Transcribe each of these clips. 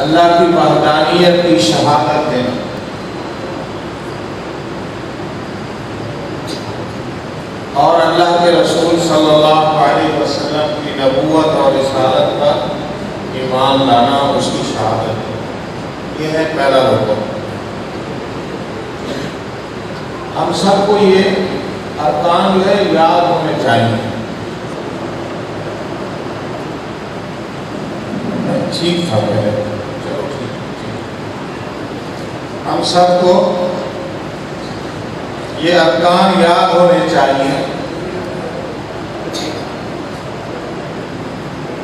اللہ کی وحدانیت کی شہادت دینا، اور اللہ کے رسول صلی اللہ علیہ وسلم کی نبوت اور رسالت پر ایمان لانا، اس کی شہادت دینا، یہ ہے پہلا رکن۔ ہم سب کو یہ ارکان جو ہے یاد ہونے چاہیے۔ ٹھیک تھا پہلے، چلو ٹھیک۔ ہم سب کو یہ ارکان یاد ہونے چاہیے۔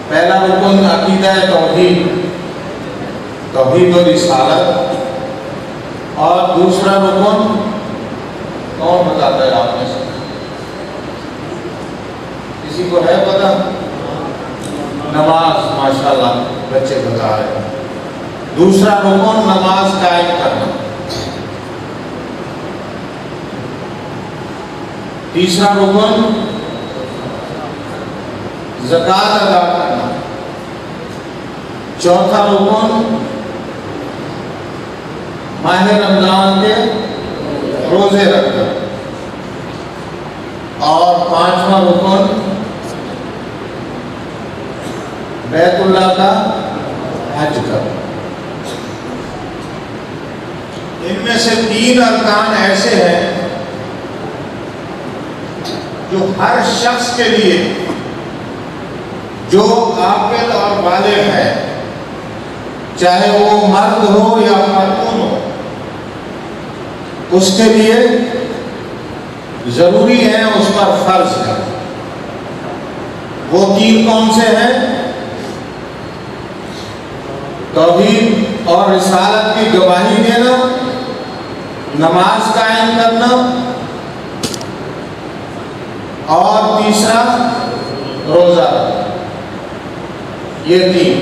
پہلا رکن عقیدہ توحید، توحید و رسالت، اور دوسرا رکن کون بتاتا ہے آپ میں سے؟ کسی کو ہے پتہ؟ نماز، ماشاءاللہ بچے بتا رہے ہیں۔ دوسرا رکن نماز قائم کرنا، تیسرا رکن زکوٰۃ ادا کرنا، چوتھا رکن ماہ رمضان کے روزے رکھنا، اور پانچواں رکن بیت اللہ کا حج کرنا۔ ان میں سے تین ارکان ایسے ہیں جو ہر شخص کے لیے جو عاقل اور بالغ ہے، چاہے وہ مرد ہو یا خاتون ہو، اس کے لیے ضروری ہے، اس پر فرض ہے۔ وہ تین کون سے ہیں؟ توحید اور رسالت کی گواہی دینا، نماز قائم کرنا، اور تیسرا روزہ رکھنا۔ یہ تین،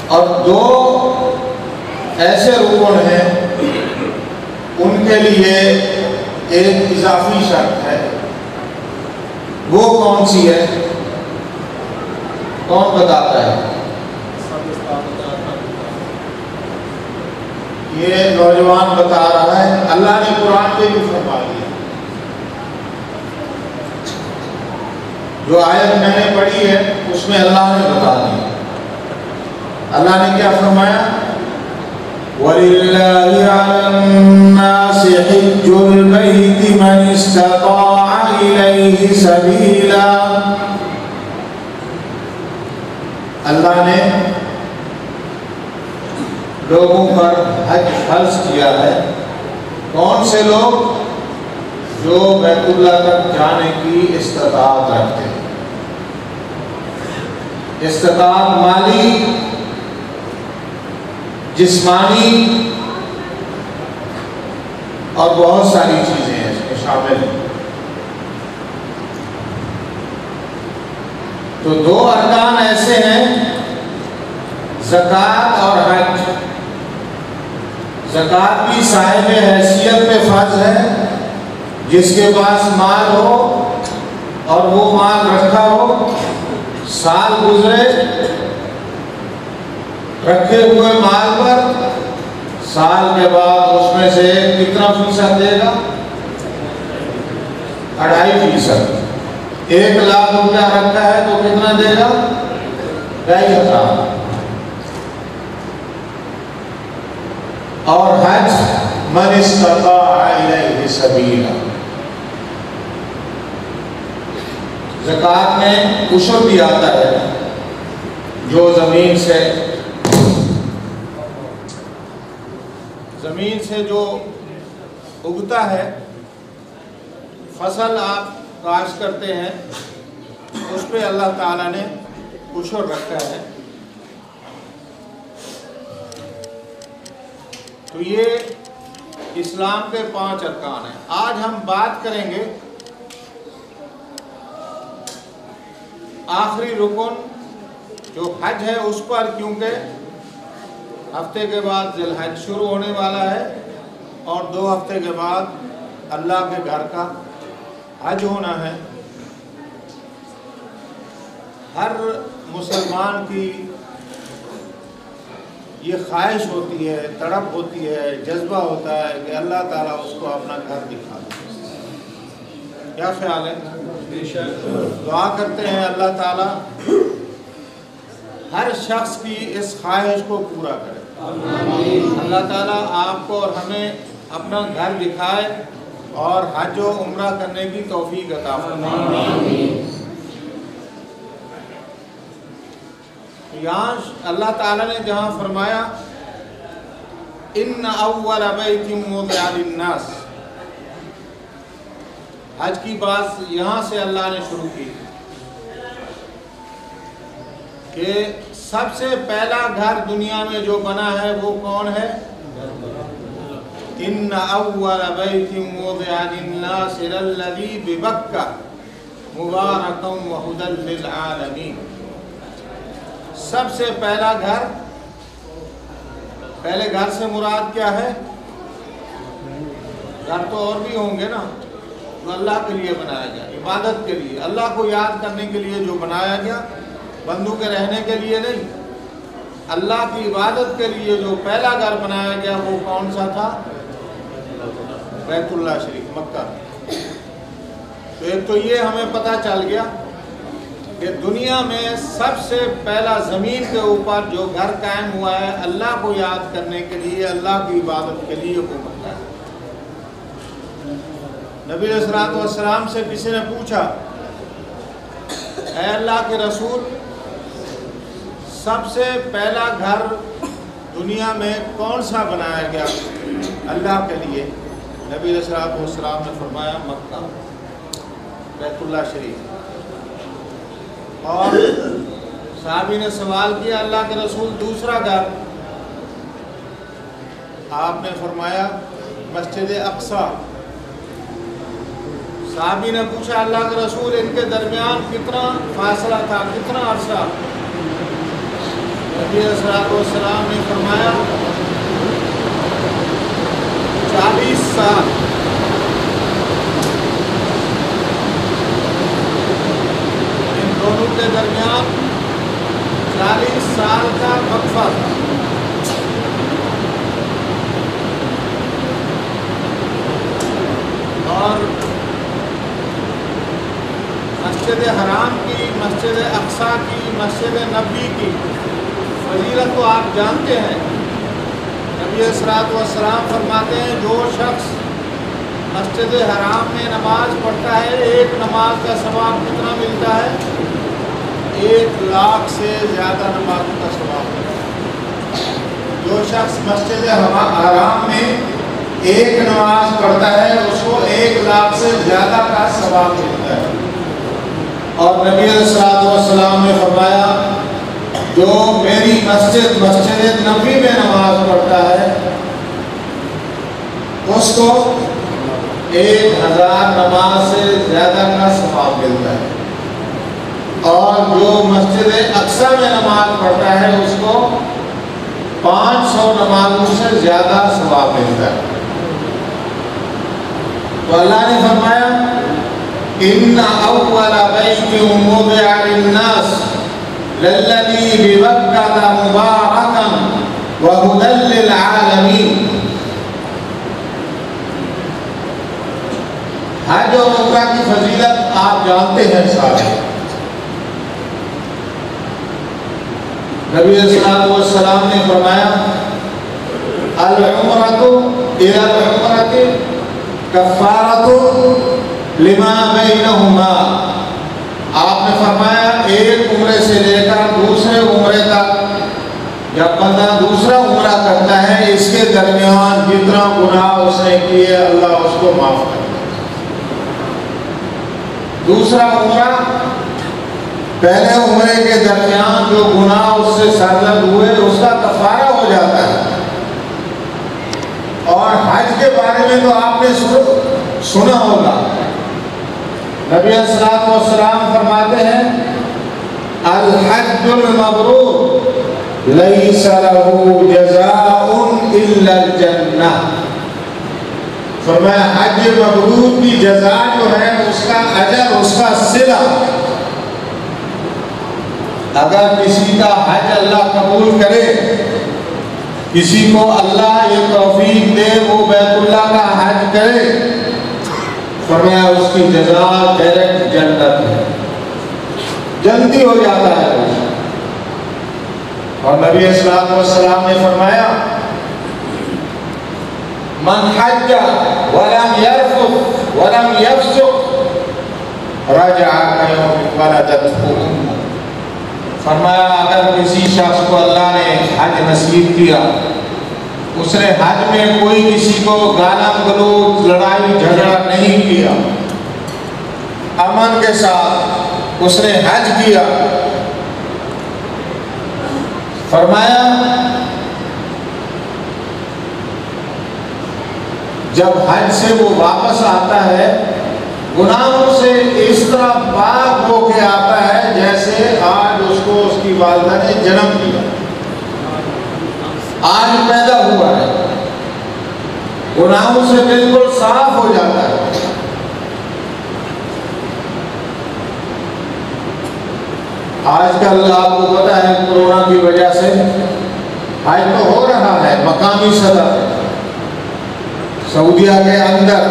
اور دو ایسے رکن ہیں ان کے لیے ایک اضافی شرط ہے۔ وہ کون سی ہے؟ کون بتاتا ہے؟ یہ نوجوان بتا رہا ہے، اللہ نے قرآن میں بھی فرما دیا۔ جو آیت میں نے پڑھی ہے اس میں اللہ نے بتا دیا۔ اللہ نے کیا فرمایا؟ وَلِلَّهِ عَلَى النَّاسِ حِجُّ الْبَيْتِ مَنِ اسْتَطَاعَ إِلَيْهِ سَبِيلًا۔ اللہ نے لوگوں پر حج فرض کیا ہے۔ کون سے لوگ؟ جو بیت اللہ تک جانے کی استطاعت رکھتے ہیں۔ استطاعت مالی، جسمانی، اور بہت ساری چیزیں ہیں اس میں شامل ہیں۔ تو دو ارکان ایسے ہیں، زکوٰۃ اور حج۔ زکوٰۃ بھی صاحب حیثیت پہ فرض ہے، جس کے پاس مال ہو اور وہ مال رکھا ہو، سال گزرے رکھے ہوئے مال پر، سال کے بعد اس میں سے کتنا فیصد دے گا؟ 2.5%۔ 1,00,000 روپیہ رکھا ہے تو کتنا دے گا؟ 2,500۔ اور حج من استطاع الیہ سبیلا۔ زکوٰۃ میں عشر بھی آتا ہے، جو زمین سے جو اگتا ہے، فصل آپ کاشت کرتے ہیں، اس پہ اللہ تعالیٰ نے عشر رکھا ہے۔ تو یہ اسلام کے 5 ارکان ہیں۔ آج ہم بات کریں گے آخری رکن جو حج ہے اس پر، کیونکہ ہفتے کے بعد ذی الحج شروع ہونے والا ہے، اور 2 ہفتے کے بعد اللہ کے گھر کا حج ہونا ہے۔ ہر مسلمان کی یہ خواہش ہوتی ہے، تڑپ ہوتی ہے، جذبہ ہوتا ہے کہ اللہ تعالیٰ اس کو اپنا گھر دکھا دے۔ کیا خیال ہے؟ دعا کرتے ہیں اللہ تعالیٰ ہر شخص کی اس خواہش کو پورا کرے۔ اللہ تعالیٰ آپ کو اور ہمیں اپنا گھر دکھائے اور حج و عمرہ کرنے کی توفیق عطا فرمائے۔ یہاں اللہ تعالیٰ نے جہاں فرمایا ان اول بیت وضع للناس، حج کی بات یہاں سے اللہ نے شروع کی کہ سب سے پہلا گھر دنیا میں جو بنا ہے وہ کون ہے؟ ان اول بیت وضع للناس للذی ببکہ مبارکا وہدی للعالمین۔ سب سے پہلا گھر، پہلے گھر سے مراد کیا ہے؟ گھر تو اور بھی ہوں گے نا، جو اللہ کے لیے بنایا گیا، عبادت کے لیے، اللہ کو یاد کرنے کے لیے جو بنایا گیا، بندوں کے رہنے کے لیے نہیں، اللہ کی عبادت کے لیے جو پہلا گھر بنایا گیا وہ کون سا تھا؟ بیت اللہ شریف، مکہ۔ تو ایک تو یہ ہمیں پتہ چل گیا کہ دنیا میں سب سے پہلا زمین کے اوپر جو گھر قائم ہوا ہے اللہ کو یاد کرنے کے لیے، اللہ کی عبادت کے لیے، وہ مکہ ہے۔ نبی علیہ الصلوۃ والسلام سے کسی نے پوچھا، اے اللہ کے رسول، سب سے پہلا گھر دنیا میں کون سا بنایا گیا اللہ کے لیے؟ نبی علیہ الصلوۃ والسلام نے فرمایا مکہ، بیت اللہ شریف۔ اور صحابی نے سوال کیا، اللہ کے رسول دوسرا گھر؟ آپ نے فرمایا مسجد اقصی۔ صحابی نے پوچھا، اللہ کے رسول ان کے درمیان کتنا فاصلہ تھا، کتنا عرصہ؟ نبی صلی اللہ علیہ وسلم نے فرمایا 40 سال۔ دونوں کے درمیان 40 سال کا وقفہ تھا۔ اور مسجد حرام کی، مسجد اقصی کی، مسجد نبی کی فضیلت تو آپ جانتے ہیں۔ نبی صلی اللہ علیہ وسلم فرماتے ہیں جو شخص مسجد حرام میں نماز پڑھتا ہے، ایک نماز کا ثواب کتنا ملتا ہے؟ 1,00,000 سے زیادہ نمازوں کا ثواب ملتا ہے۔ جو شخص مسجد حرام میں ایک نماز پڑھتا ہے اس کو 1,00,000 سے زیادہ کا ثواب ملتا ہے۔ اور نبی علیہ الصلوۃ والسلام نے فرمایا جو میری مسجد نبی میں نماز پڑھتا ہے اس کو 1,000 نماز سے زیادہ کا ثواب ملتا ہے، اور جو مسجد اقصی میں نماز پڑھتا ہے اس کو 500 نمازوں سے زیادہ ثواب ملتا ہے۔ تو اللہ نے فرمایا ان اول بیت وضع للناس للذی ببکہ مبارکا وہدی للعالمین۔ حج اور عمرہ کی فضیلت آپ جانتے ہیں سارے۔ نبی صلی اللہ علیہ وسلم نے فرمایا العمرۃ الی العمرۃ کفارۃ لما بینہما۔ آپ نے فرمایا ایک عمرے سے لے کر دوسرے عمرے تک جب بندہ دوسرا عمرہ کرتا ہے اس کے درمیان جتنا گناہ اس نے کیے اللہ اس کو معاف کرتا ہے۔ دوسرا عمرہ پہلے عمرے کے درمیان جو گناہ اس سے سرزد ہوئے اس کا کفارہ ہو جاتا ہے۔ اور حج کے بارے میں تو آپ نے سنا ہوگا، نبی صلی اللہ علیہ وسلم فرماتے ہیں الحج المبرور لیس لہ جزاء الا الجنہ۔ فرمایا حج مبرور کی جزا جو ہے اس کا اجر، اس کا صلہ اگر کسی کا حج اللہ قبول کرے، کسی کو اللہ یہ توفیق دے وہ بیت اللہ کا حج کرے، فرمایا اس کی جزا ڈائریکٹ جنت ہے، جنتی ہو جاتا ہے۔ اور نبی صلی اللہ علیہ وسلم نے فرمایا من حج ولم يرفث ولم يفسق رجع كيوم ولدته امه۔ فرمایا اگر کسی شخص کو اللہ نے حج نصیب کیا، اس نے حج میں کوئی کسی کو گالا گلوچ لڑائی جھگڑا نہیں کیا، امن کے ساتھ اس نے حج کیا، فرمایا جب حج سے وہ واپس آتا ہے گناہوں سے اس طرح پاک ہو کے آتا ہے جیسے آج اس کو اس کی والدہ نے جنم دیا، آج پیدا ہوا ہے، گناہوں سے بالکل صاف ہو جاتا ہے۔ آج کل آپ کو پتا ہے کورونا کی وجہ سے حج تو ہو رہا ہے مقامی سطح پہ سعودیہ کے اندر،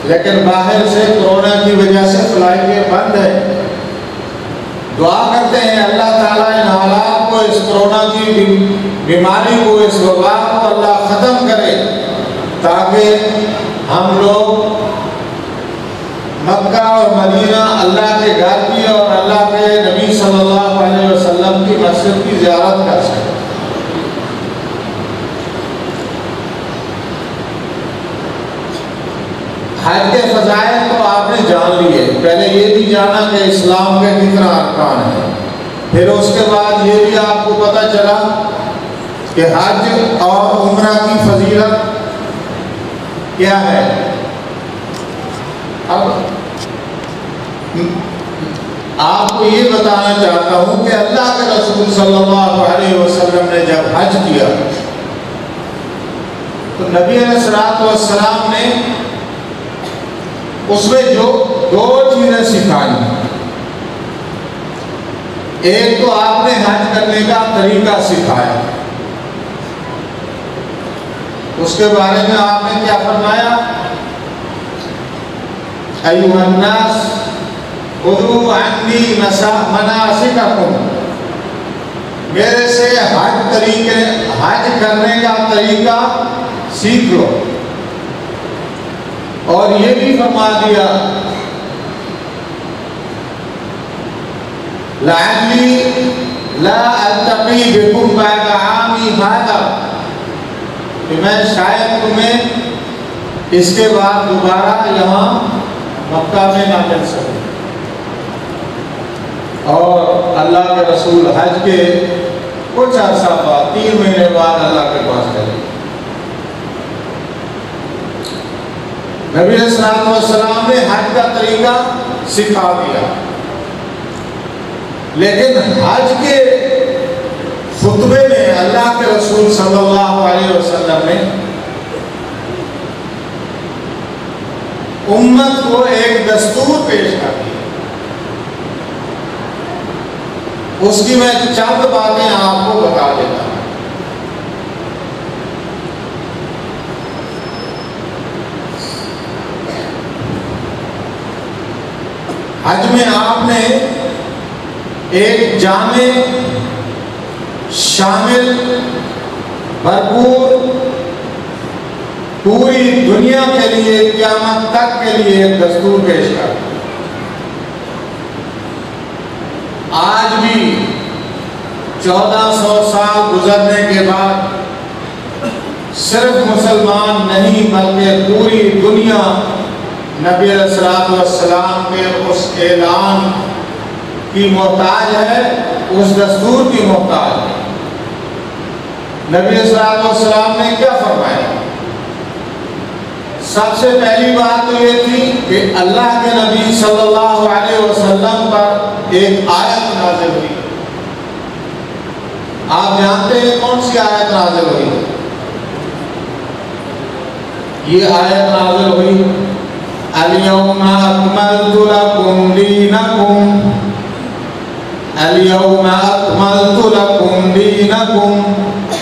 لیکن باہر سے کورونا کی وجہ سے فلائٹیں بند ہیں۔ دعا کرتے ہیں اللہ تعالیٰ ان حالات کو، اس کورونا کی بیماری کو، اس وبا کو اللہ ختم کرے تاکہ ہم لوگ مکہ اور مدینہ اللہ کے گھر کی اور اللہ کے نبی صلی اللہ علیہ وسلم کی مسجد کی زیارت کر سکیں۔ حج کے فضائل تو آپ نے جان لیے، پہلے یہ بھی جانا کہ اسلام کے کتنا ارکان ہیں، پھر اس کے بعد یہ بھی آپ کو پتہ چلا کہ حج اور عمرہ کی فضیلت کیا ہے۔ اب آپ کو یہ بتانا چاہتا ہوں کہ اللہ کے رسول صلی اللہ علیہ وسلم نے جب حج کیا تو نبی علیہ الصلوۃ والسلام نے اس میں جو دو چیزیں سکھائی، ایک تو آپ نے حج کرنے کا طریقہ سکھایا، اس کے بارے میں آپ نے کیا فرمایا، ایھا الناس خذوا عنی مناسککم، میرے سے حج کرنے کا طریقہ سیکھ لو، اور یہ بھی فرما دیا لعلی لا التقی بکم بعد عامی ھذا، کہ میں شاید تمہیں اس کے بعد دوبارہ یہاں مکہ میں نہ مل سکوں۔ اور اللہ کے رسول حج کے کچھ عرصہ بعد 3 مہینے بعد اللہ کے پاس چلے، نبی علیہ الصلوۃ والسلام نے حج کا طریقہ سکھا دیا، لیکن حج کے خطبے میں اللہ کے رسول صلی اللہ علیہ وسلم نے امت کو ایک دستور پیش کر دیا، اس کی میں چند باتیں آپ کو بتا دیتا ہوں۔ حج میں آپ نے ایک جامع، شامل، بھرپور، پوری دنیا کے لیے قیامت تک کے لیے ایک دستور پیش کر، آج بھی 1400 سال گزرنے کے بعد صرف مسلمان نہیں بلکہ پوری دنیا نبی علیہ الصلوۃ والسلام کے اس اعلان کی محتاج ہے، اس دستور کی محتاج ہے۔ نبی علیہ الصلوۃ والسلام نے کیا فرمایا؟ سب سے پہلی بات تو یہ تھی کہ اللہ کے نبی صلی اللہ علیہ وسلم پر ایک آیت نازل ہوئی۔ آپ جانتے ہیں کون سی آیت نازل ہوئی؟ یہ آیت نازل ہوئی الیوم اکملت لکم دینکم، اليوم اکملت لکم دینکم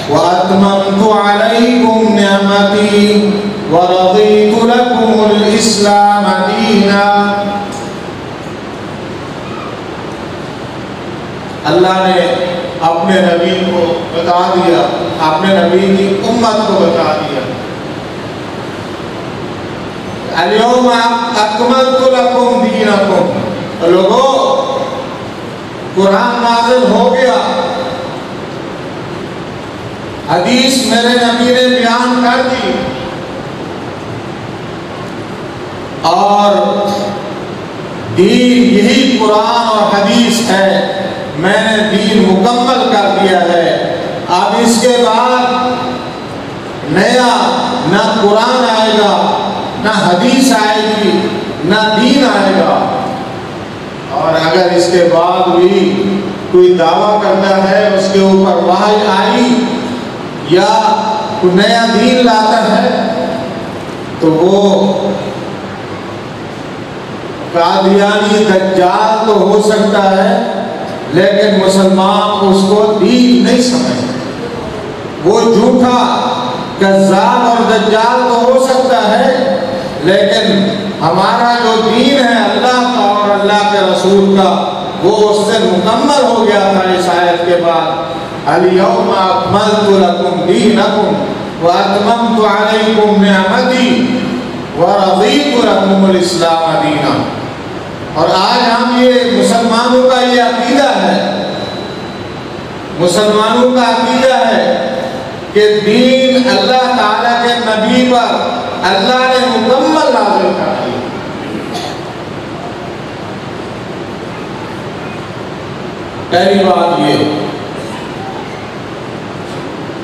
واتممت علیکم نعمتی ورضیت لکم الاسلام دینا۔ اللہ نے اپنے نبی کو بتا دیا، اپنے نبی کی امت کو بتا دیا، اليوم اکملت لکم دینکم، لوگوں قرآن نازل ہو گیا، حدیث میرے نبی نے بیان کر دی، اور دین یہی قرآن اور حدیث ہے، میں نے دین مکمل کر دیا ہے۔ اب اس کے بعد نیا نہ قرآن آئے گا، نہ حدیث آئے گی، نہ دین آئے گا، اور اگر اس کے بعد بھی کوئی دعویٰ کرتا ہے اس کے اوپر وحی آئی یا کوئی نیا دین لاتا ہے تو وہ قادیانی دجال تو ہو سکتا ہے، لیکن مسلمان اس کو دین نہیں سمجھتے۔ وہ جھوٹا کذاب اور دجال تو ہو سکتا ہے، لیکن ہمارا جو دین ہے اللہ کا اور اللہ کے رسول کا، وہ اس سے مکمل ہو گیا تھا اس آیت کے بعد، الیوم اکملت لکم دینکم واتممت علیکم نعمتی ورضیت لکم الاسلام دینا۔ اور آج ہم یہ مسلمانوں کا یہ عقیدہ ہے، مسلمانوں کا عقیدہ ہے کہ دین اللہ تعالیٰ کے نبی پر اللہ نے مکمل نازل کر دیا۔ پہلی بات یہ۔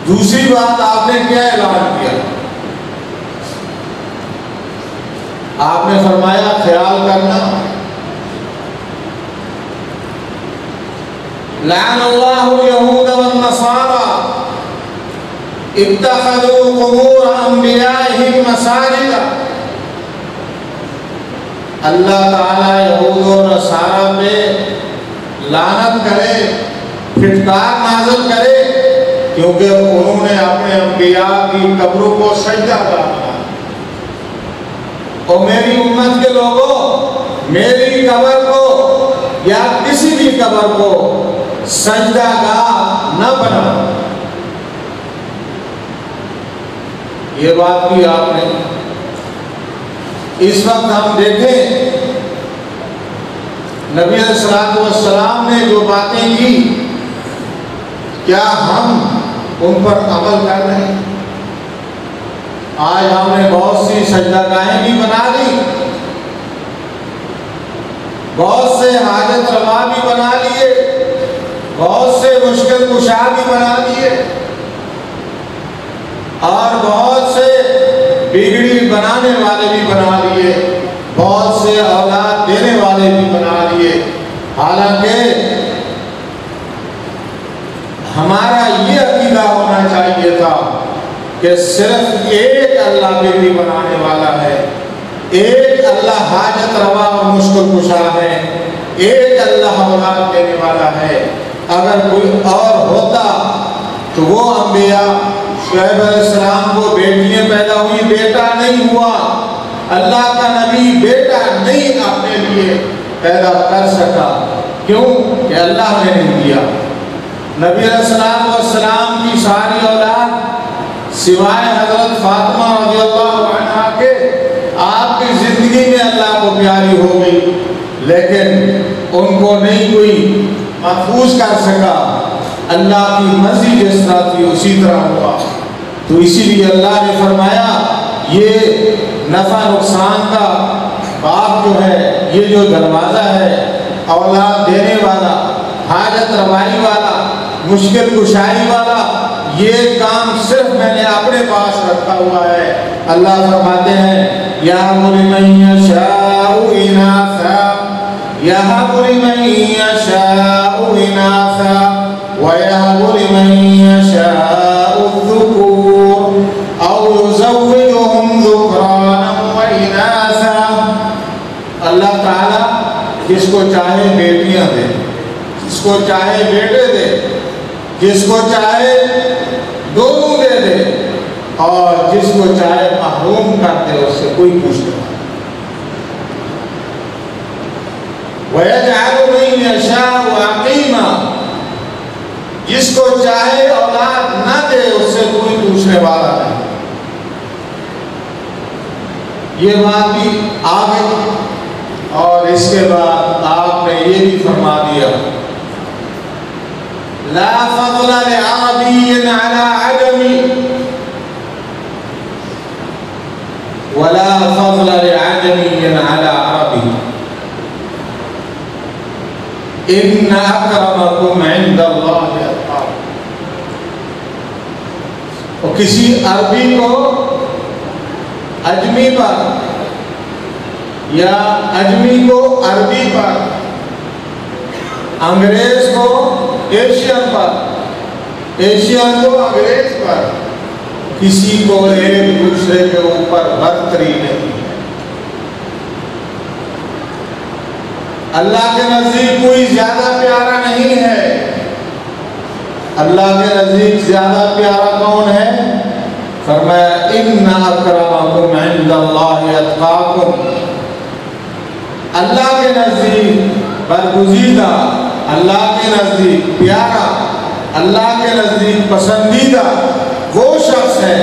دوسری بات، آپ نے کیا اعلان کیا؟ آپ نے فرمایا خیال کرنا، لعن اللہ اليہود والنصارى اتخذوا قبور انبیائهم مساجد۔ اللہ تعالیٰ یہود و نصارہ پہ لعنت کرے، پھٹکار نازل کرے، کیونکہ انہوں نے اپنے انبیاء کی قبروں کو سجدہ بنایا۔ اور میری امت کے لوگوں، میری قبر کو یا کسی بھی قبر کو سجدہ گاہ نہ بناؤ۔ یہ بات کی آپ نے۔ اس وقت ہم دیکھیں نبی علیہ السلام نے جو باتیں کی، کیا ہم ان پر عمل کر رہے ہیں؟ آج ہم نے بہت سی سجدہ گاہیں بھی بنا لی، بہت سے حاجت روا بھی بنا لیے، بہت سے مشکل کشا بھی بنا لیے، اور بہت سے بگڑی بنانے والے بھی بنا لیے، بہت سے اولاد دینے والے بھی بنا لیے۔ حالانکہ ہمارا یہ عقیدہ ہونا چاہیے تھا کہ صرف ایک اللہ بیٹی بنانے والا ہے، ایک اللہ حاجت روا اور مشکل کشا ہے، ایک اللہ اولاد دینے والا ہے۔ اگر کوئی اور ہوتا تو وہ انبیاء، شعیب علیہ السلام کو بیٹیاں پیدا ہوئی، بیٹا نہیں ہوا، اللہ کا نبی بیٹا نہیں اپنے لیے پیدا کر سکا، کیوں کہ اللہ نے نہیں دیا۔ نبی علیہ السلام کی ساری اولاد سوائے حضرت فاطمہ رضی اللہ عنہا کے آپ کی زندگی میں اللہ کو پیاری ہو گئی، لیکن ان کو نہیں کوئی محفوظ کر سکا۔ اللہ کی مرضی جس طرح تھی اسی طرح ہوا، تو اسی لیے اللہ نے فرمایا یہ نفع نقصان کا باب جو ہے، یہ جو دروازہ ہے، اولاد دینے والا، حاجت روائی والا، مشکل کشائی والا، یہ کام صرف میں نے اپنے پاس رکھا ہوا ہے۔ اللہ فرماتے ہیں یَهَبُ لِمَن یَشَاءُ إِنَاثًا یَهَبُ لِمَن یَشَاءُ إِنَاثًا وَيَهَبُ لِمَن یَشَاءُ الذُّكُورَ أَوْ يُزَوِّجُهُمْ ذُكْرَانًا وَإِنَاثًا۔ اللہ تعالیٰ جس کو چاہے بیٹیاں دے، جس کو چاہے بیٹے دے، جس کو چاہے دونوں دے دے، اور جس کو چاہے محروم کر دے، اس سے کوئی پوچھنے والا۔ وَيَجْعَلُ مَن يَشَاءُ عَقِيمًا، جس کو چاہے اولاد نہ دے، اس سے کوئی پوچھنے والا نہیں۔ یہ بات بھی آ گئی، اور اس کے بعد آپ نے یہ بھی فرما دیا، لا فضل لعربی علی عجمی ولا فضل لعجمی علی عربی ان اکرمکم عند اللہ اتقاکم۔ اور کسی عربی کو اجمی پر یا اجمی کو عربی پر، انگریز کو ایشین پر، ایشین کو انگریز پر، کسی کو ایک دوسرے کے اوپر برتری نہیں ہے۔ اللہ کے نزدیک کوئی زیادہ پیارا نہیں ہے۔ اللہ کے نزدیک زیادہ پیارا کون ہے؟ فرمایا ان اکرمکم عند اللہ اتقاکم۔ اللہ کے نزدیک برگزیدہ، اللہ کے نزدیک پیارا، اللہ کے نزدیک پسندیدہ وہ شخص ہے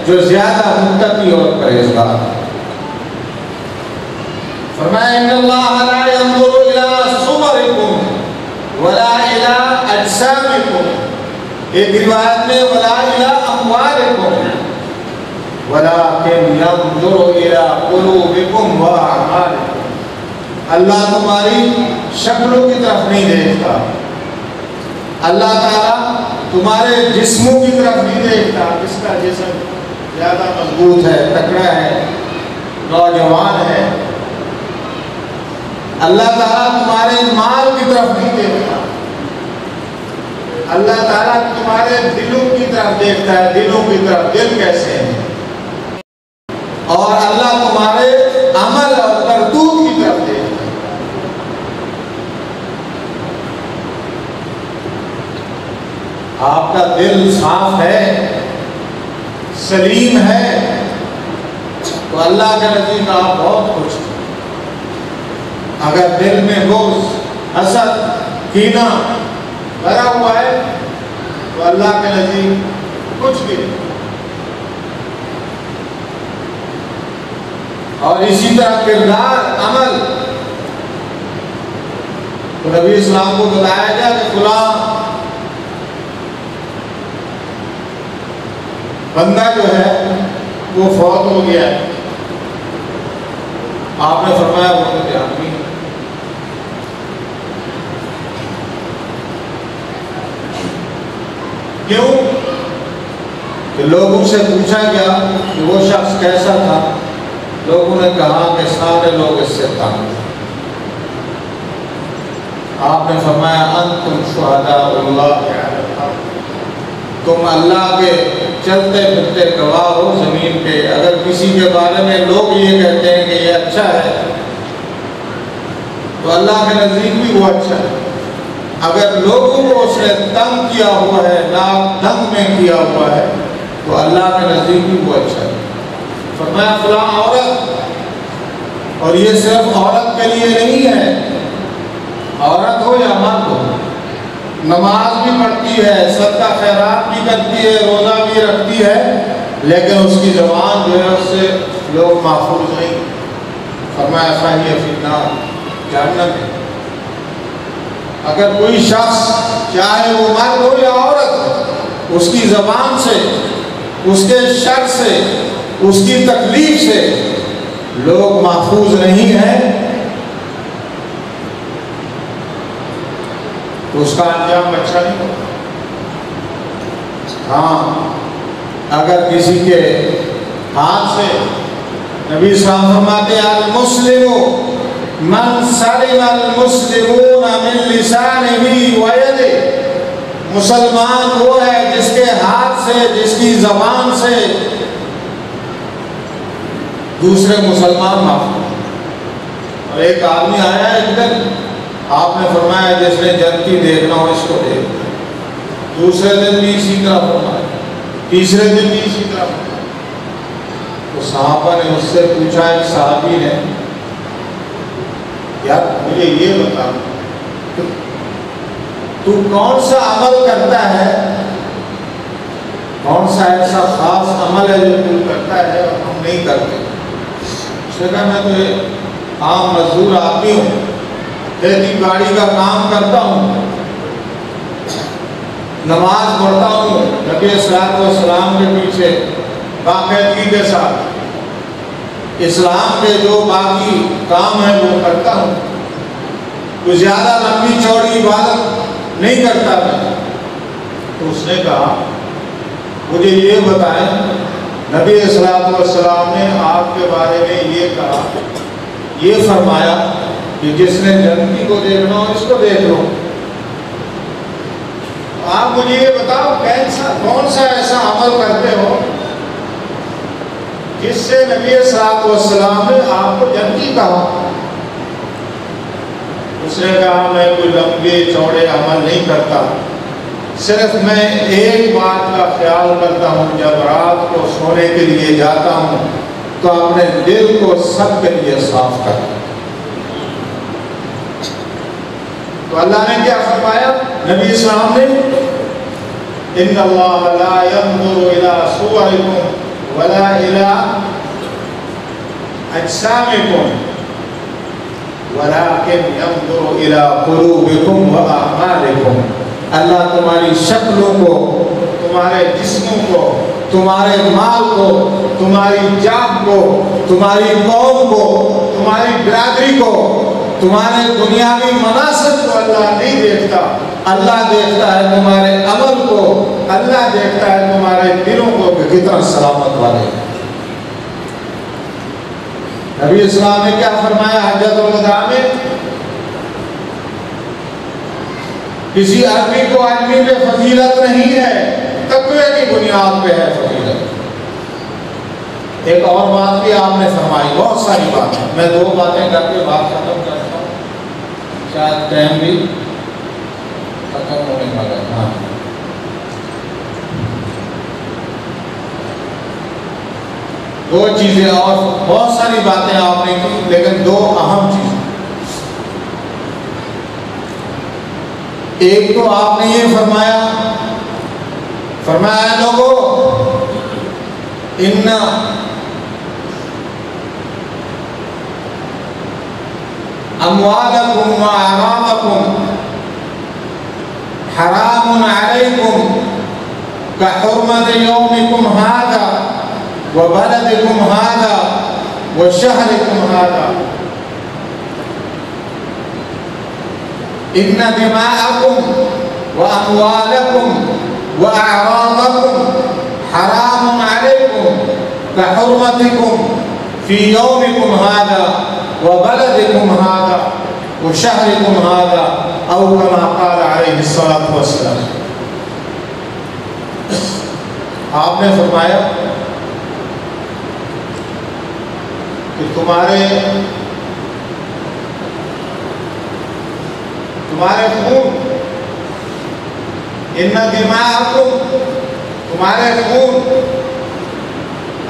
جو زیادہ متقی اور پرہیزگار ہے۔ فرمایا ان اللہ لا ينظر الى صورکم ولا الى اجسامکم، ایک روایت میں ولا الى اموالکم ولكن ينظر الى قلوبکم واعمالکم۔ اللہ تمہاری شکلوں کی طرف نہیں دیکھتا، اللہ تعالیٰ تمہارے جسموں کی طرف نہیں دیکھتا، کس کا جسم زیادہ مضبوط ہے، تکڑا ہے، نوجوان ہے۔ اللہ تعالیٰ تمہارے مال کی طرف نہیں دیکھتا، اللہ تعالیٰ تمہارے دلوں کی طرف دیکھتا ہے، دلوں کی طرف، دل کیسے ہیں، اور اللہ تمہارے عمل اور کرتوت کی طرف دیکھتا ہے۔ آپ کا دل صاف ہے، سلیم ہے، تو اللہ کے نزدیک آپ بہت خوش ہیں۔ اگر دل میں بغض، حسد، کینہ بھرا ہوا ہے تو اللہ کے نزدیک کچھ بھی نہیں۔ اور اسی طرح کردار، عمل، تو نبی اسلام کو بتایا گیا کہ فلاں بندہ جو ہے وہ فوت ہو گیا ہے، آپ نے فرمایا وہ تو دھیان نہیں۔ کیوں؟ کہ لوگوں سے پوچھا گیا کہ وہ شخص کیسا تھا، لوگوں نے کہا کہ سارے لوگ اس سے تنگ۔ آپ نے فرمایا انتم شہداء اللہ علی الارض، تم اللہ کے چلتے پھرتے گواہ ہو زمین پہ۔ اگر کسی کے بارے میں لوگ یہ کہتے ہیں کہ یہ اچھا ہے تو اللہ کے نزدیک بھی وہ اچھا ہے۔ اگر لوگوں کو اس نے تنگ کیا ہوا ہے، ناک دنگ میں کیا ہوا ہے، تو اللہ کے نزدیک بھی وہ اچھا ہے۔ فرمایا فلاں عورت، اور یہ صرف عورت کے لیے نہیں ہے، عورت ہو یا مرد ہو، نماز بھی پڑھتی ہے، صدقہ خیرات بھی کرتی ہے، روزہ بھی رکھتی ہے، لیکن اس کی زبان جو ہے اس سے لوگ محفوظ نہیں۔ فرمایا فَهِيَ فِي النَّارِ، جہنم ہے۔ اگر کوئی شخص چاہے وہ مرد ہو یا عورت، اس کی زبان سے، اس کے شر سے، اس کی تکلیف سے لوگ محفوظ نہیں ہیں، تو اس کا انجام اچھا نہیں ہوگا۔ ہاں، اگر کسی کے ہاتھ سے، نبی صلی اللہ علیہ وسلم فرماتے ہیں المسلم من سلم المسلمون من لسانہ ویدہ، مسلمان وہ ہے جس کے ہاتھ سے، جس کی زبان سے دوسرے مسلمان محفوظ۔ اور ایک آدمی آیا ایک دن آپ نے فرمایا جس نے جنتی دیکھنا ہو اس کو دیکھ. دوسرے دن بھی اسی طرح فرمایا, تیسرے دن بھی اسی طرح فرمایا. تو صحابہ نے اس سے پوچھا, ایک صحابی نے, یار مجھے یہ بتا تو کون سا عمل کرتا ہے, کون سا ایسا خاص عمل ہے جو تو کرتا ہے اور ہم نہیں کرتے. اس نے کہا میں تو ایک عام مزدور آدمی ہوں, کھیتی باڑی کا کام کرتا ہوں, نماز پڑھتا ہوں نبی صلی اللہ علیہ وسلم کے پیچھے باقاعدگی کے ساتھ, اسلام کے جو باقی کام ہیں وہ کرتا ہوں, کوئی زیادہ لمبی چوڑی عبادت نہیں کرتا میں. تو اس نے کہا مجھے یہ بتائیں, نبی صلی اللہ علیہ وسلم نے آپ کے بارے میں یہ کہا, یہ فرمایا کہ جس نے جنتی کو دیکھنا ہو اس کو دیکھ لو. آپ مجھے یہ بتاؤ کون سا ایسا عمل کرتے ہو جس سے نبی صلی اللہ علیہ وسلم نے آپ کو جنتی کہا. اس نے کہا میں کوئی لمبے چوڑے عمل نہیں کرتا, صرف میں ایک بات کا خیال کرتا ہوں, جب رات کو سونے کے لیے جاتا ہوں تو اپنے دل کو سب کے لیے صاف کرتا ہوں. تو اللہ نے کیا فرمایا, نبی اسلام نے, ان اللہ لا ينظر الى صورکم ولا الى اجسامکم ولكن ينظر الى قلوبکم واعمالکم. اللہ تمہاری شکلوں کو, تمہارے جسموں کو, تمہارے مال کو, تمہاری جان کو, تمہاری قوم کو, تمہاری برادری کو, تمہارے دنیاوی مناصب کو اللہ نہیں دیکھتا. اللہ دیکھتا ہے تمہارے عمل کو, اللہ دیکھتا ہے تمہارے دلوں کو کہ کتنا سلامت والے ہیں. نبی اسلام نے کیا فرمایا حجۃ الوداع میں, کسی آدمی کو آدمی پہ فضیلت نہیں ہے, تقوی کی بنیاد پہ ہے فضیلت. ایک اور بات بھی آپ نے فرمائی, بہت ساری باتیں, میں 2 باتیں کر کے بات ختم کرتا ہوں, شاید ٹائم بھی ختم ہونے والا ہے. ہاں, دو چیزیں اور, بہت ساری باتیں آپ نے کی لیکن 2 اہم چیزیں. ایک تو آپ نے یہ فرمایا لوگوں, ان اموالکم و اعراضکم حرام علیکم کحرمت یومکم ھذا وبلدکم ھذا وشہرکم ھذا. ان دماءکم واموالکم واعراضکم حرام علیکم کحرمتکم فی یومکم ھذا وبلدکم ھذا وشہرکم ھذا او کما قال علیہ الصلاۃ والسلام. آپ نے فرمایا کہ تمہارے خون, ان دماءکم, تمہارے خون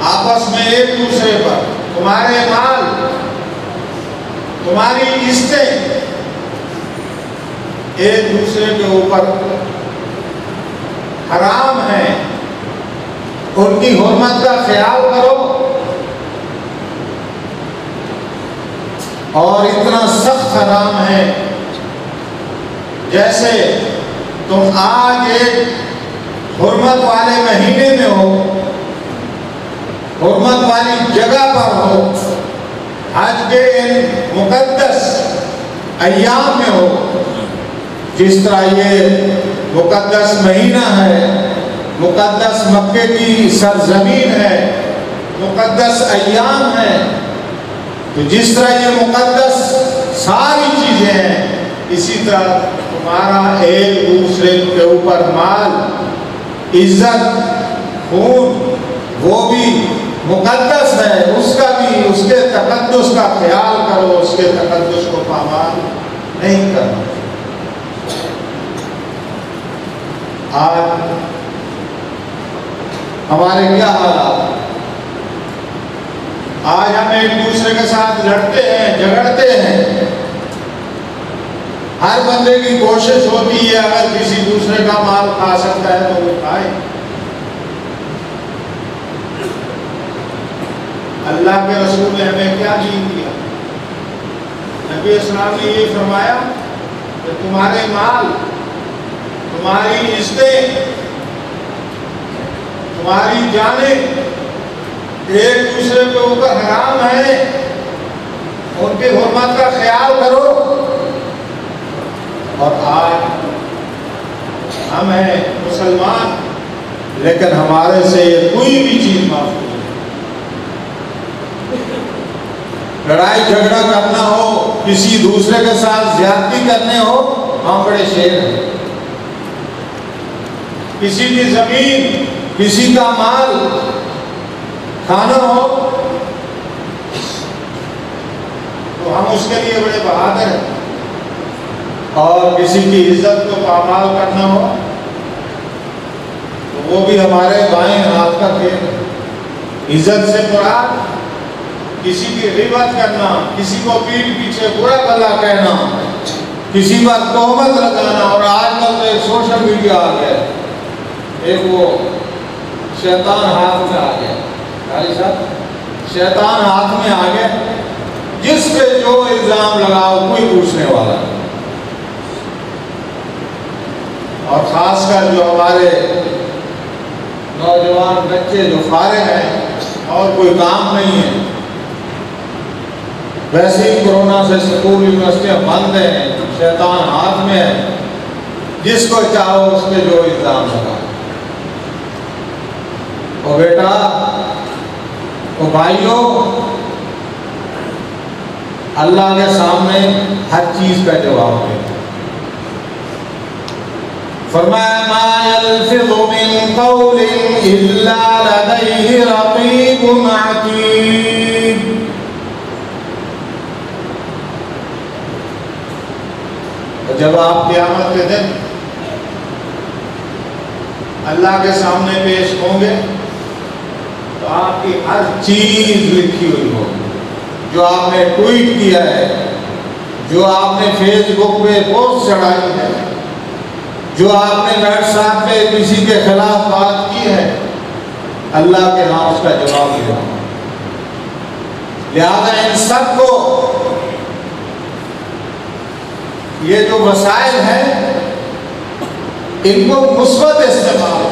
آپس میں ایک دوسرے پر, تمہارے مال, تمہاری عزتیں ایک دوسرے کے اوپر حرام ہیں, ان کی حرمت کا خیال کرو. اور اتنا سخت حرام ہے جیسے تم آج ایک حرمت والے مہینے میں ہو, حرمت والی جگہ پر ہو, حج کے ان مقدس ایام میں ہو. جس طرح یہ مقدس مہینہ ہے, مقدس مکے کی سرزمین ہے, مقدس ایام ہے, تو جس طرح یہ مقدس ساری چیزیں ہیں, اسی طرح تمہارا ایک دوسرے کے اوپر مال, عزت, خون, وہ بھی مقدس ہے, اس کا بھی, اس کے تقدس کا خیال کرو, اس کے تقدس کو پامال نہیں کرنا۔ آج ہمارے کیا حالات، آج ہم ایک دوسرے کے ساتھ لڑتے ہیں، جھگڑتے ہیں، ہر بندے کی کوشش ہوتی ہے اگر کسی دوسرے کا مال کھا سکتا ہے تو وہ کھائے۔ اللہ کے رسول نے ہمیں کیا دین دیا؟ نبی اسلام نے یہ فرمایا کہ تمہارے مال، تمہاری عزتیں، تمہاری جانیں ایک دوسرے کے اوپر حرام ہے، ان کی حرمت کا خیال کرو۔ اور آج ہم ہیں مسلمان، لیکن ہمارے سے یہ کوئی بھی چیز معاف نہیں۔ لڑائی جھگڑا کرنا ہو، کسی دوسرے کے ساتھ زیادتی کرنے ہو، ہم بڑے شیر ہیں۔ کسی کی زمین، کسی کا مال کھانا ہو تو ہم اس کے لیے بڑے بہادر ہیں، اور کسی کی عزت کو پامال کرنا ہو تو وہ بھی ہمارے بائیں ہاتھ کا کھیل ہے۔ عزت سے مراد کسی کی غیبت کرنا، کسی کو پیٹھ پیچھے برا بھلا کہنا، کسی پر تہمت لگانا۔ اور آج کل تو ایک سوشل میڈیا آ گیا، ایک وہ شیطان ہاتھ میں آ گیا، شیطان ہاتھ میں آ گیا، جس پہ جو الزام لگاؤ کوئی پوچھنے والا نہیں۔ اور خاص کر جو ہمارے نوجوان بچے جو فارغ ہیں اور کوئی کام نہیں ہے، ویسے ہی کورونا سے سکول یونیورسٹیاں بند ہیں، شیطان ہاتھ میں ہے، جس کو چاہو اس پہ جو الزام لگا۔ او بیٹا، او بھائیو، اللہ کے سامنے ہر چیز کا جواب دے۔ فرمایا ما یلفظ من قول الا لدیہ رقیب عتید۔ جب آپ قیامت کے دن اللہ کے سامنے پیش ہوں گے تو آپ کی ہر چیز لکھی ہوئی ہوگی، جو آپ نے ٹویٹ کیا ہے، جو آپ نے فیس بک پہ پوسٹ چڑھائی ہے، جو آپ نے واٹس ایپ پہ کسی کے خلاف بات کی ہے، اللہ کے ہاں اس کا جواب دے رہا۔ لہذا ان سب کو، یہ جو وسائل ہیں، ان کو مثبت استعمال،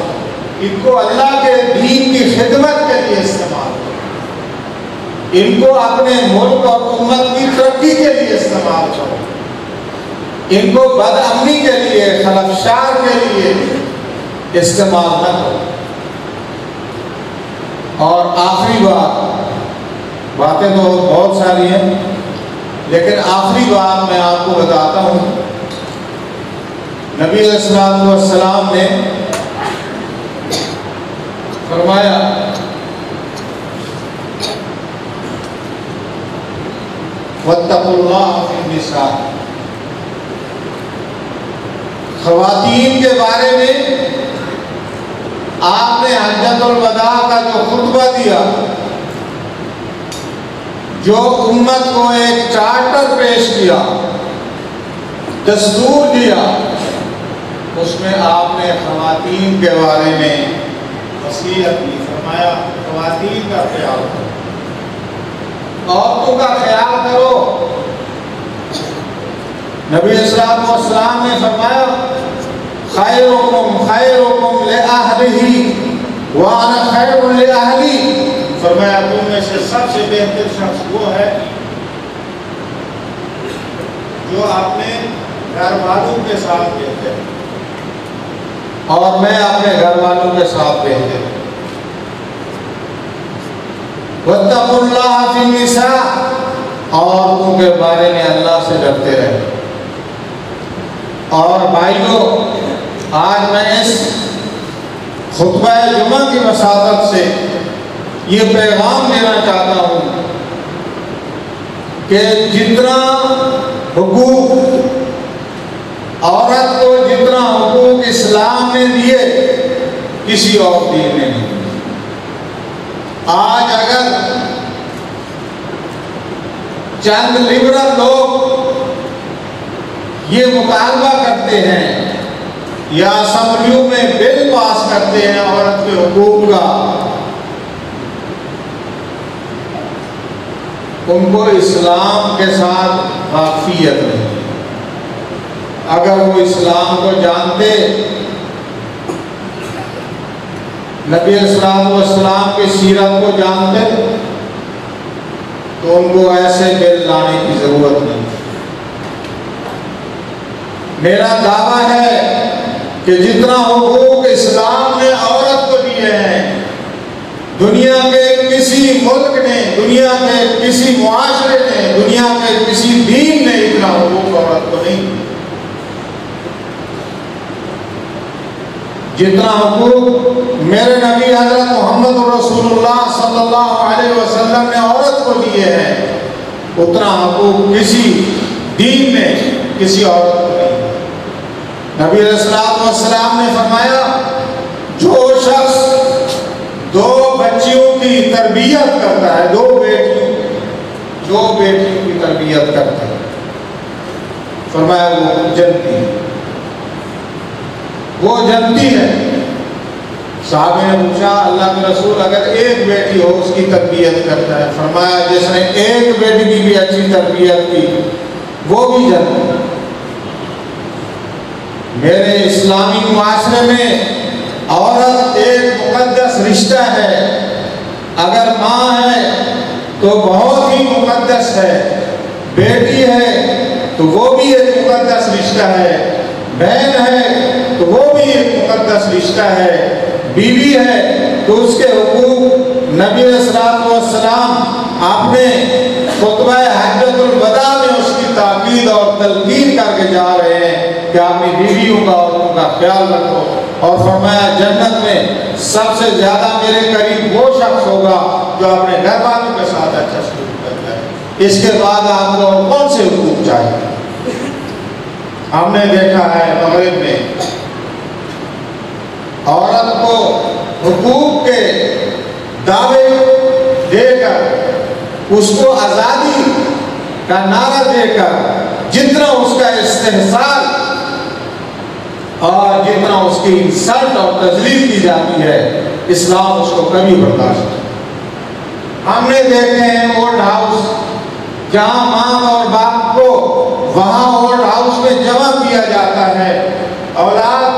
ان کو اللہ کے دین کی خدمت کے لیے استعمال، ان کو اپنے ملک اور امت کی ترقی کے لیے استعمال کرو، ان کو بد امنی کے لیے، خلفشار کے لیے استعمال نہ کرو۔ اور آخری باتیں تو بہت ساری ہیں، لیکن آخری بات میں آپ کو بتاتا ہوں۔ نبی علیہ السلام نے فرمایا وَاتَّقُوا اللَّهَ فِي النِّسَاءِ، خواتین کے بارے میں آپ نے حجۃ الوداع کا جو خطبہ دیا، جو امت کو ایک چارٹر پیش کیا، دستور دیا، اس میں آپ نے خواتین کے بارے میں وصیت کی۔ فرمایا خواتین کا خیال کرو، عورتوں کا خیال کرو۔ نبی اسلام والسلام نے فرمایا خیرکم خیرکم لأہلہ وانا خیر لأہلی۔ فرمایا تم میں سے سب سے بہتر شخص وہ ہے جو اپنے گھر والوں کے ساتھ بہتر ہے، اور میں اپنے گھر والوں کے ساتھ بہتر ہوں۔ وَاتَّقُوا اللَّهَ فِي النِّسَاءِ، عورتوں کے بارے میں اللہ سے ڈرتے رہے۔ اور بھائیو، آج میں اس خطبہ جمعہ کی وساطت سے یہ پیغام دینا چاہتا ہوں کہ جتنا حقوق عورت کو جتنا حقوق اسلام نے دیے کسی اور دین نے نہیں. آج اگر چند لبرل لوگ یہ مطالبہ کرتے ہیں یا اسمبلیوں میں بل پاس کرتے ہیں عورت کے حقوق کا، ان کو اسلام کے ساتھ واقفیت نہیں. اگر وہ اسلام کو جانتے، نبی السلام والسلام کی سیرت کو جانتے، تو ان کو ایسے بل لانے کی ضرورت نہیں. میرا دعویٰ ہے کہ جتنا حقوق اسلام نے عورت کو دیے ہیں، دنیا کے کسی ملک نے، دنیا کے کسی معاشرے نے، دنیا کے کسی دین نے اتنا حقوق عورت کو نہیں دیا. جتنا حقوق میرے نبی حضرت محمد رسول اللہ صلی اللہ علیہ وسلم نے عورت کو دیے ہیں، اتنا حقوق کسی دین نے کسی عورت کو نہیں دیا. نبی علیہ السلام نے فرمایا، جو شخص 2 بچیوں کی تربیت کرتا ہے، 2 بیٹیوں کی تربیت کرتا ہے، فرمایا وہ جنتی ہے، وہ جنتی ہے. صحابہ نے پوچھا، اللہ کے رسول اگر ایک بیٹی ہو اس کی تربیت کرتا ہے، فرمایا جس نے ایک بیٹی کی بھی اچھی تربیت کی وہ بھی جنتی ہے. میرے اسلامی معاشرے میں عورت ایک مقدس رشتہ ہے. اگر ماں ہے تو بہت ہی مقدس ہے، بیٹی ہے تو وہ بھی ایک مقدس رشتہ ہے، بہن ہے تو وہ بھی ایک مقدس رشتہ ہے، بیوی ہے تو اس کے حقوق نبی السلام والسلام آپ نے خطبہ حجۃ الوداع میں اس کی تاکید اور تلقین کر کے جا رہے ہیں کہ اپنی بیویوں کا اور ان کا خیال رکھو. اور فرمایا جنت میں سب سے زیادہ میرے قریب وہ شخص ہوگا جو اپنے گھر والوں کے ساتھ اچھا سلوک کرتا ہے. اس کے بعد آپ کو اور کون سے حقوق چاہیے؟ ہم نے دیکھا ہے مغرب میں عورت کو حقوق کے دعوے دے کر، اس کو آزادی کا نعرہ دے کر جتنا اس کا استحصال اور جتنا اس کی انسلٹ اور تذلیل کی جاتی ہے، اسلام اس کو کبھی برداشت نہیں. ہم نے دیکھے ہیں اولڈ ہاؤس جہاں ماں اور باپ کو وہاں اولڈ ہاؤس میں جمع کیا جاتا ہے. اولاد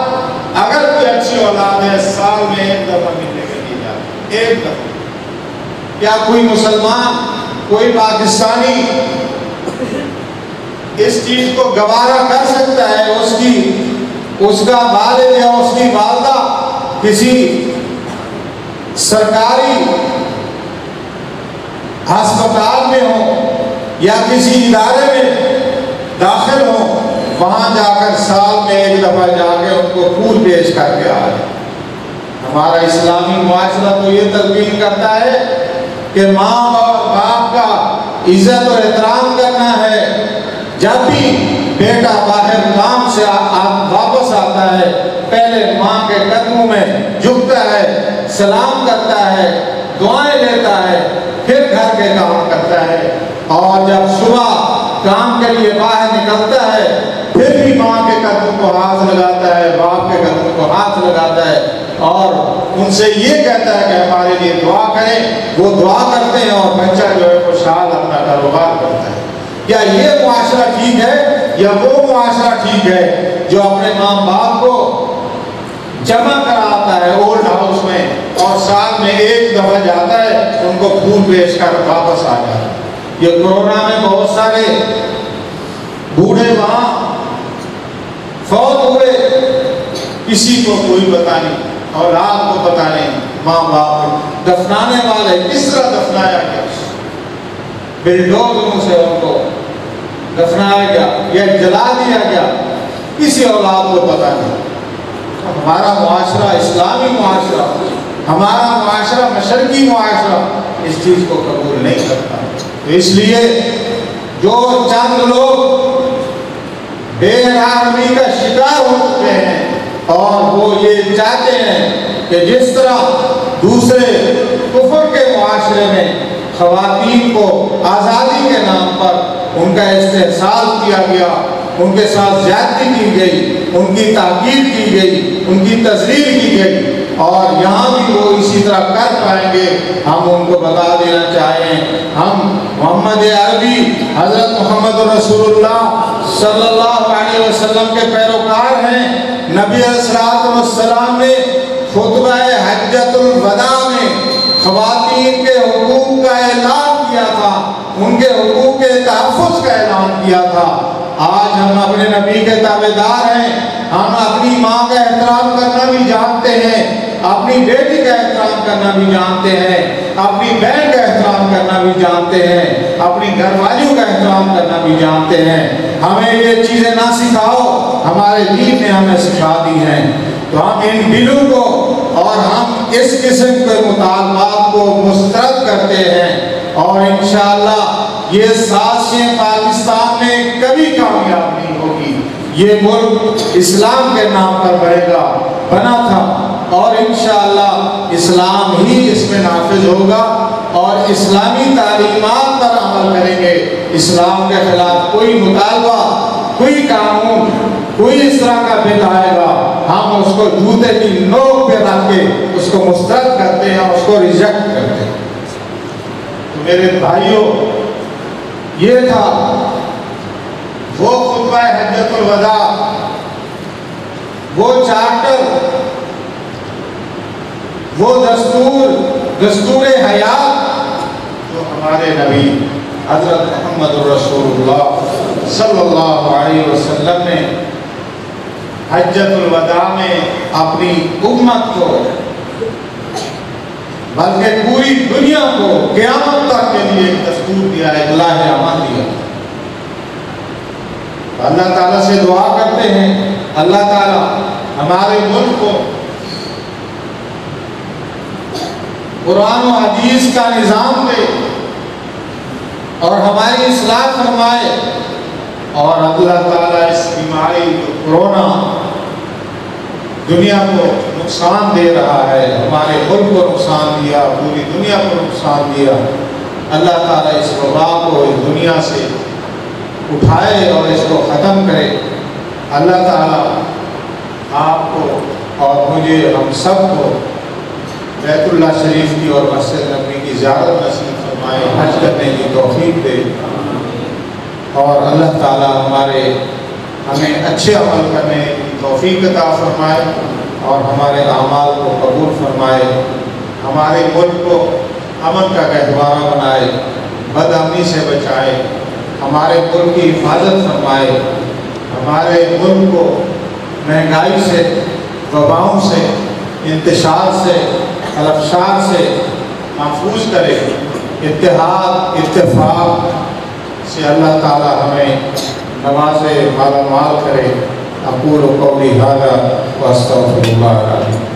اگر کوئی اچھی اولاد ہے سال میں 1 دفعہ ملنے کے لیے جاتی ہے، 1 دفعہ. کیا کوئی مسلمان، کوئی پاکستانی اس چیز کو گوارا کر سکتا ہے؟ اس کا والد یا اس کی والدہ کسی سرکاری ہسپتال میں ہو یا کسی ادارے میں داخل ہو، وہاں جا کر سال میں 1 دفعہ جا کے ان کو پھول پیش کر کے آئے. ہمارا اسلامی معاشرہ تو یہ تلقین کرتا ہے کہ ماں اور باپ کا عزت اور احترام کرنا ہے. جب بھی بیٹا باہر کام سے واپس آتا ہے، پہلے ماں کے قدموں میں جھکتا ہے، سلام کرتا ہے، دعائیں لیتا ہے، پھر گھر کے کام کرتا ہے. اور جب صبح کام کے لیے باہر نکلتا ہے پھر بھی ماں کے قدموں کو ہاتھ لگاتا ہے، باپ کے قدموں کو ہاتھ لگاتا ہے اور ان سے یہ کہتا ہے کہ ہمارے لیے دعا کریں. وہ دعا کرتے ہیں اور بچہ جو ہے خوشحال اپنا کاروبار کرتا ہے. کیا یہ معاشرہ ٹھیک ہے یا وہ معاشرہ ٹھیک ہے جو اپنے ماں باپ کو جمع کراتا ہے اولڈ ہاؤس میں اور سال میں 1 دفعہ جاتا ہے ان کو پھول پیش کر واپس آ جاتا ہے؟ یہ کورونا میں بہت سارے بوڑھے وہاں فوت ہوئے، کسی کو کوئی پتہ نہیں، اولاد کو پتہ نہیں، ماں باپ کو دفنانے والے کس طرح دفنایا گیا، بلڈوزروں سے ان کو دفنایا گیا یا جلا دیا گیا، کسی اولاد کو پتہ نہیں. ہمارا معاشرہ اسلامی معاشرہ، ہمارا معاشرہ مشرقی معاشرہ اس چیز کو قبول نہیں کرتا. تو اس لیے جو چند لوگ بے رحمی کا یہ چاہتے ہیں کہ جس طرح دوسرے کفر کے معاشرے میں خواتین کو آزادی کے نام پر ان کا استحصال کیا گیا، ان کے ساتھ زیادتی کی گئی، ان کی تحقیر کی گئی، ان کی تذلیل کی گئی، اور یہاں بھی وہ اسی طرح کر پائیں گے، ہم ان کو بتا دینا چاہیں ہم محمد عربی حضرت محمد رسول اللہ صلی اللہ علیہ وسلم کے پیروکار ہیں۔ نبی علیہ السلام نے خطبہ حجۃ الوداع میں خواتین کے حقوق کا اعلان کیا تھا، ان کے حقوق کے تحفظ کا اعلان کیا تھا۔ آج ہم اپنے نبی کے تابعدار ہیں، ہم اپنی ماں کا احترام کرنا بھی جانتے ہیں، اپنی بیٹی کا احترام کرنا بھی جانتے ہیں، اپنی بہن کا احترام کرنا بھی جانتے ہیں، اپنی گھر والیوں کا احترام کرنا بھی جانتے ہیں۔ ہمیں یہ چیزیں نہ سکھاؤ، ہمارے دین نے ہمیں سکھا دی ہیں۔ تو ہم ان بلوں کو اور ہم اس قسم کے مطالبات کو مسترد کرتے ہیں، اور انشاءاللہ یہ سازشیں پاکستان میں کبھی کامیاب نہیں ہوگی۔ یہ ملک اسلام کے نام پر بنا تھا، اور انشاءاللہ اسلام ہی اس میں نافذ ہوگا، اور اسلامی تعلیمات پر عمل کریں گے۔ اسلام کے خلاف کوئی مطالبہ، کوئی قانون، کوئی اس طرح کا بل آئے گا، ہم اس کو جوتے کی نوک پہ رکھ کے اس کو مسترد کرتے ہیں، اس کو ریجیکٹ کرتے ہیں۔ تو میرے بھائیوں، یہ تھا وہ خطبہ حجۃ الوداع، وہ چارٹر، وہ دستور حیات جو ہمارے نبی حضرت محمد رسول اللہ صلی اللہ علیہ وسلم نے حجۃ الوداع میں اپنی امت کو، بلکہ پوری دنیا کو قیامت تک کے لیے ایک دستور دیا، ایک لاہ عمل دیا۔ اللہ تعالیٰ سے دعا کرتے ہیں اللہ تعالیٰ ہمارے ملک کو قرآن و حدیث کا نظام دے اور ہماری اصلاح فرمائے، اور اللہ تعالیٰ اس بیماری جو کورونا دنیا کو نقصان دے رہا ہے، ہمارے ملک کو نقصان دیا، پوری دنیا کو نقصان دیا، اللہ تعالیٰ اس وبا کو اس دنیا سے اٹھائے اور اس کو ختم کرے۔ اللہ تعالیٰ آپ کو اور مجھے، ہم سب کو بیت اللہ شریف کی اور مسجد نبوی کی زیارت نصیب فرمائے، حج کرنے کی توفیق دے، اور اللہ تعالیٰ ہمیں اچھے عمل کرنے کی توفیق عطا فرمائے، اور ہمارے اعمال کو قبول فرمائے، ہمارے ملک کو امن کا گہوارہ بنائے، بد امنی سے بچائے، ہمارے ملک کی حفاظت فرمائے، ہمارے ملک کو مہنگائی سے، وباؤں سے، انتشار سے، خلفشات سے محفوظ کرے، اتحاد اتفاق سے اللہ تعالی ہمیں نوازے، مالا مال کرے۔ اقول قولی ھذا واستغفر اللہ العظیم۔